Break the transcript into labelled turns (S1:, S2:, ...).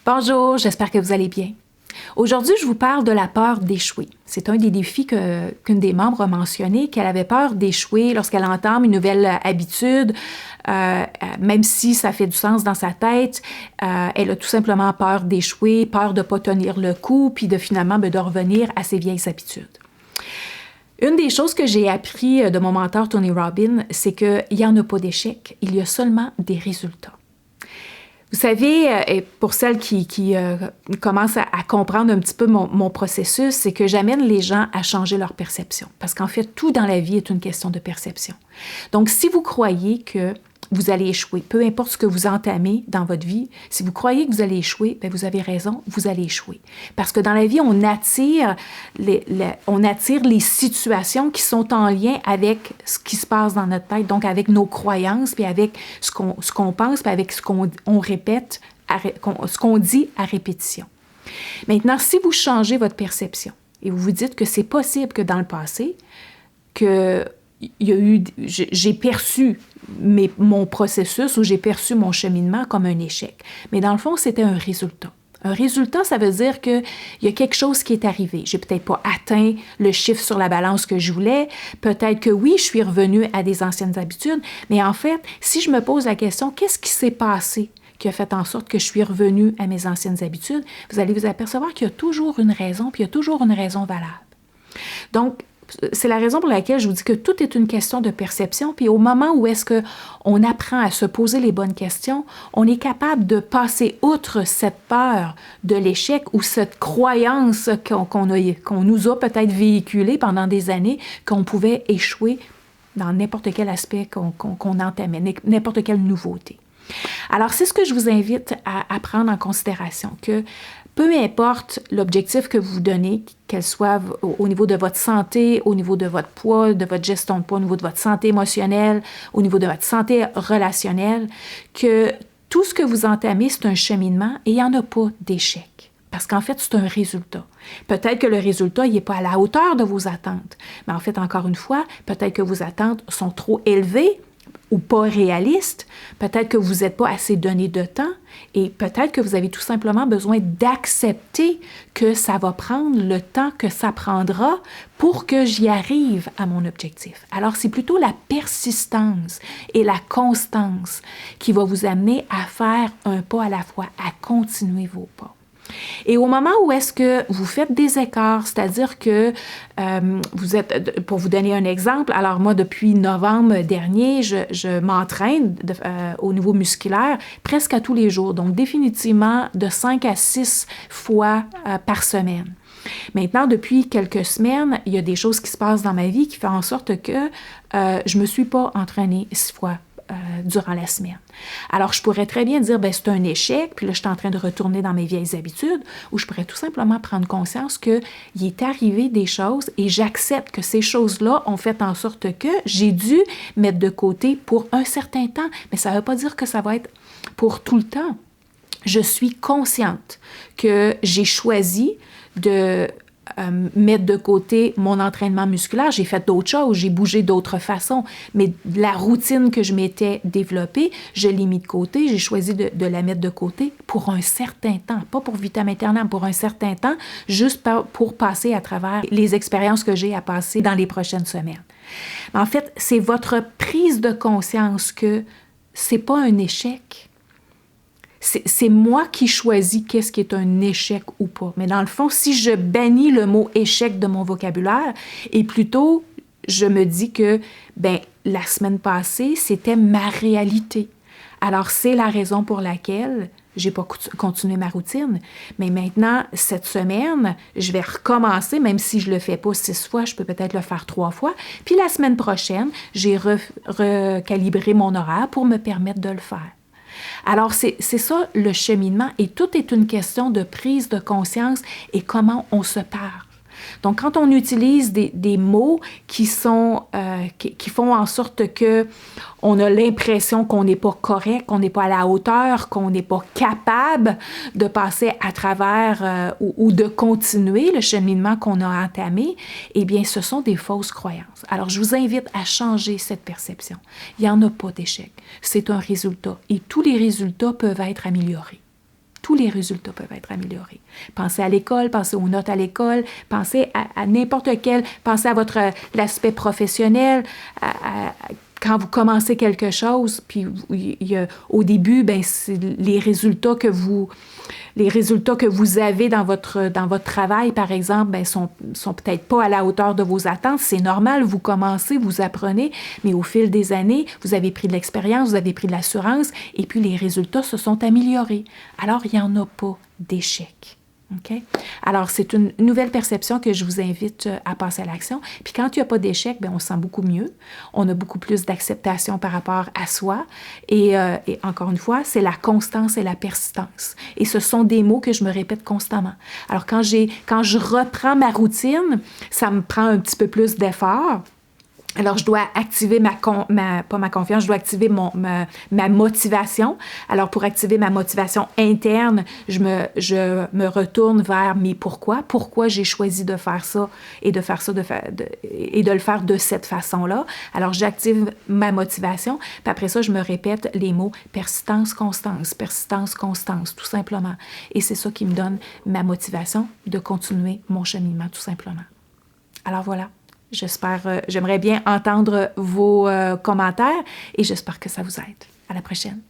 S1: Bonjour, j'espère que vous allez bien. Aujourd'hui, je vous parle de la peur d'échouer. C'est un des défis qu'une des membres a mentionné, qu'elle avait peur d'échouer lorsqu'elle entame une nouvelle habitude, même si ça fait du sens dans sa tête. Elle a tout simplement peur d'échouer, peur de ne pas tenir le coup, puis finalement de revenir à ses vieilles habitudes. Une des choses que j'ai appris de mon mentor Tony Robbins, c'est qu'il n'y en a pas d'échec, il y a seulement des résultats. Vous savez, pour celles qui commencent à comprendre un petit peu mon processus, c'est que j'amène les gens à changer leur perception. Parce qu'en fait, tout dans la vie est une question de perception. Donc, si vous croyez que vous allez échouer, peu importe ce que vous entamez dans votre vie, si vous croyez que vous allez échouer, bien, vous avez raison, vous allez échouer. Parce que dans la vie, on attire les situations qui sont en lien avec ce qui se passe dans notre tête, donc avec nos croyances, puis avec ce qu'on pense, puis avec ce qu'on répète, ce qu'on dit à répétition. Maintenant, si vous changez votre perception et vous vous dites que c'est possible que dans le passé, j'ai perçu mon processus ou j'ai perçu mon cheminement comme un échec. Mais dans le fond, c'était un résultat. Un résultat, ça veut dire qu'il y a quelque chose qui est arrivé. J'ai peut-être pas atteint le chiffre sur la balance que je voulais. Peut-être que oui, je suis revenue à des anciennes habitudes. Mais en fait, si je me pose la question, qu'est-ce qui s'est passé qui a fait en sorte que je suis revenue à mes anciennes habitudes? Vous allez vous apercevoir qu'il y a toujours une raison, puis il y a toujours une raison valable. Donc, c'est la raison pour laquelle je vous dis que tout est une question de perception. Puis au moment où est-ce qu'on apprend à se poser les bonnes questions, on est capable de passer outre cette peur de l'échec ou cette croyance qu'on nous a peut-être véhiculée pendant des années, qu'on pouvait échouer dans n'importe quel aspect qu'on entamait, n'importe quelle nouveauté. Alors, c'est ce que je vous invite à prendre en considération, que peu importe l'objectif que vous vous donnez, qu'elle soit au niveau de votre santé, au niveau de votre poids, de votre gestion de poids, au niveau de votre santé émotionnelle, au niveau de votre santé relationnelle, que tout ce que vous entamez, c'est un cheminement et il n'y en a pas d'échec. Parce qu'en fait, c'est un résultat. Peut-être que le résultat, il n'est pas à la hauteur de vos attentes. Mais en fait, encore une fois, peut-être que vos attentes sont trop élevées ou pas réaliste, peut-être que vous n'êtes pas assez donné de temps et peut-être que vous avez tout simplement besoin d'accepter que ça va prendre le temps que ça prendra pour que j'y arrive à mon objectif. Alors, c'est plutôt la persistance et la constance qui va vous amener à faire un pas à la fois, à continuer vos pas. Et au moment où est-ce que vous faites des écarts, c'est-à-dire que vous êtes, pour vous donner un exemple, alors moi, depuis novembre dernier, je m'entraîne au niveau musculaire presque à tous les jours, donc définitivement de 5 à 6 fois par semaine. Maintenant, depuis quelques semaines, il y a des choses qui se passent dans ma vie qui font en sorte que je ne me suis pas entraînée 6 fois durant la semaine. Alors, je pourrais très bien dire, c'est un échec, puis là, je suis en train de retourner dans mes vieilles habitudes, ou je pourrais tout simplement prendre conscience qu'il est arrivé des choses et j'accepte que ces choses-là ont fait en sorte que j'ai dû mettre de côté pour un certain temps, mais ça ne veut pas dire que ça va être pour tout le temps. Je suis consciente que j'ai choisi de mettre de côté mon entraînement musculaire. J'ai fait d'autres choses, j'ai bougé d'autres façons, mais la routine que je m'étais développée, je l'ai mis de côté, j'ai choisi de la mettre de côté pour un certain temps, pas pour vitam aeternam, pour un certain temps, juste pour passer à travers les expériences que j'ai à passer dans les prochaines semaines. Mais en fait, c'est votre prise de conscience que c'est pas un échec. C'est moi qui choisis qu'est-ce qui est un échec ou pas. Mais dans le fond, si je bannis le mot échec de mon vocabulaire, et plutôt, je me dis que, la semaine passée, c'était ma réalité. Alors, c'est la raison pour laquelle j'ai pas continué ma routine. Mais maintenant, cette semaine, je vais recommencer, même si je le fais pas 6 fois, je peux peut-être le faire 3 fois. Puis la semaine prochaine, j'ai recalibré mon horaire pour me permettre de le faire. Alors, c'est ça le cheminement et tout est une question de prise de conscience et comment on se parle. Donc, quand on utilise des mots qui font en sorte que on a l'impression qu'on n'est pas correct, qu'on n'est pas à la hauteur, qu'on n'est pas capable de passer à travers ou de continuer le cheminement qu'on a entamé, eh bien, ce sont des fausses croyances. Alors, je vous invite à changer cette perception. Il n'y en a pas d'échec. C'est un résultat et tous les résultats peuvent être améliorés. tous les résultats peuvent être améliorés. Pensez à l'école, pensez aux notes à l'école, pensez à n'importe quel, pensez à l'aspect professionnel, quand vous commencez quelque chose, puis au début, ben, les résultats que vous avez dans votre travail, par exemple, ben, sont peut-être pas à la hauteur de vos attentes. C'est normal, vous commencez, vous apprenez, mais au fil des années, vous avez pris de l'expérience, vous avez pris de l'assurance, et puis les résultats se sont améliorés. Alors, il n'y en a pas d'échec. Okay? Alors, c'est une nouvelle perception que je vous invite à passer à l'action. Puis quand il n'y a pas d'échec, bien, on se sent beaucoup mieux. On a beaucoup plus d'acceptation par rapport à soi. Et encore une fois, c'est la constance et la persistance. Et ce sont des mots que je me répète constamment. Alors, quand je reprends ma routine, ça me prend un petit peu plus d'effort. Alors, je dois activer pas ma confiance, je dois activer ma motivation. Alors, pour activer ma motivation interne, je me retourne vers mes pourquoi. Pourquoi j'ai choisi de faire ça et de le faire de cette façon-là. Alors, j'active ma motivation. Puis après ça, je me répète les mots persistance, constance, tout simplement. Et c'est ça qui me donne ma motivation de continuer mon cheminement, tout simplement. Alors, voilà. J'aimerais bien entendre vos commentaires et j'espère que ça vous aide. À la prochaine.